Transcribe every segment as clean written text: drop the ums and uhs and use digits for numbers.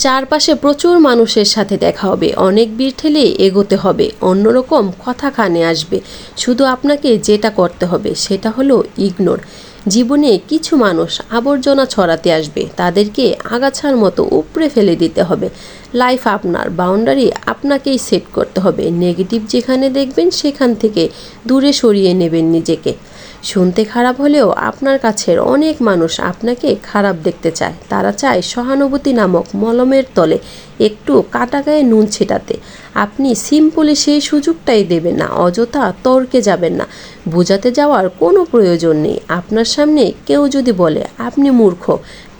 চারপাশে প্রচুর মানুষের সাথে দেখা হবে, অনেক ভিড় ঠেলে এগোতে হবে, অন্যরকম কথা কানে আসবে। শুধু আপনাকে যেটা করতে হবে সেটা হলো ইগনোর। জীবনে কিছু মানুষ আবর্জনা ছড়াতে আসবে, তাদেরকে আগাছার মতো উপড়ে ফেলে দিতে হবে। লাইফ আপনার, বাউন্ডারি আপনাকেই সেট করতে হবে। নেগেটিভ যেখানে দেখবেন সেখান থেকে দূরে সরিয়ে নেবেন নিজেকে। শুনতে খারাপ হলেও আপনার কাছের অনেক মানুষ আপনাকে খারাপ দেখতে চায়। তারা চায় সহানুভূতি নামক মলমের তলে একটু কাটা গায়ে নুন ছিটাতে। আপনি সিম্পলি সেই সুযোগটাই দেবেন না, অযথা তর্কে যাবেন না। বোঝাতে যাওয়ার কোনো প্রয়োজন নেই। আপনার সামনে কেউ যদি বলে আপনি মূর্খ,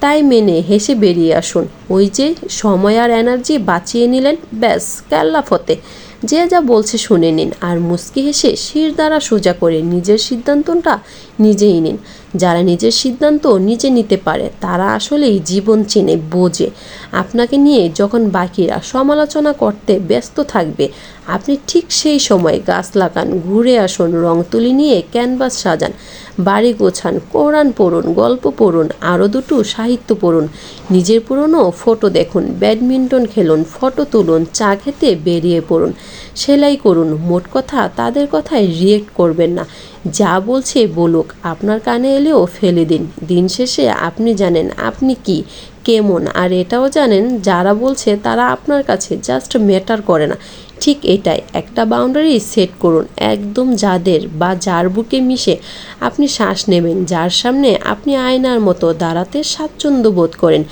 তাই মেনে হেসে বেরিয়ে আসুন। ওই যে সময় আর এনার্জি বাঁচিয়ে নিলেন, ব্যাস কেল্লা ফতে। যে যা বলছে শুনে নিন আর মুচকি হেসে শির দ্বারা সোজা করে নিজের সিদ্ধান্তটা নিজেই নিন। যারা নিজের সিদ্ধান্ত নিজে নিতে পারে তারা আসলেই জীবন চেনে, বোঝে। আপনাকে নিয়ে যখন বাকিরা সমালোচনা করতে ব্যস্ত থাকবে, আপনি ঠিক সেই সময় গাছ লাগান, ঘুরে আসুন, রং তুলি নিয়ে ক্যানভাস সাজান, বাড়ি গোছান, কোরআন পড়ুন, গল্প পড়ুন, আরও দুটো সাহিত্য পড়ুন, নিজের পুরনো ফটো দেখুন, ব্যাডমিন্টন খেলুন, ফটো তুলুন, চা খেতে বেরিয়ে পড়ুন, সেলাই করুন। মোট কথা, তাদের কথায় রিয়েক্ট করবেন না। যা বলছে বলুক, আপনার কানে এলেও ফেলে দিন। দিন শেষে আপনি জানেন আপনি কি, কেমন, আর এটাও জানেন যারা বলছে তারা আপনার কাছে জাস্ট ম্যাটার করে না। ঠিক এটাই, একটা বাউন্ডারি সেট করুন, একদম যাদের বা যার বুকে মিশে আপনি শ্বাস নেবেন, যার সামনে আপনি আয়নার মতো দাঁড়াতে স্বাচ্ছন্দ্য বোধ করেন,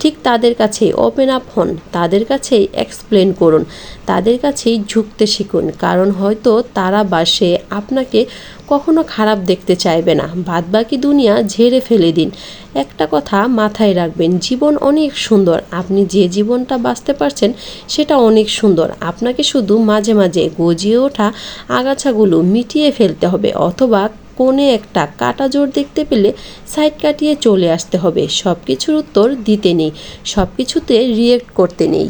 ঠিক তাদের কাছেই ওপেন আপ হন, তাদের কাছেই এক্সপ্লেন করুন, তাদের কাছেই ঝুঁকতে শিখুন। কারণ হয়তো তারা বা সে আপনাকে কখনো খারাপ দেখতে চাইবে না। বাদবাকি দুনিয়া ঝেড়ে ফেলে দিন। একটা কথা মাথায় রাখবেন, জীবন অনেক সুন্দর। আপনি যে জীবনটা বাঁচতে পারছেন সেটা অনেক সুন্দর। আপনাকে শুধু মাঝে মাঝে গজিয়ে ওঠা আগাছাগুলো মিটিয়ে ফেলতে হবে, অথবা কোণে একটা কাটা জোর দেখতে পেলে সাইড কাটিয়ে চলে আসতে হবে। সব কিছুর উত্তর দিতে নেই, সব কিছুতে রিয়েক্ট করতে নেই।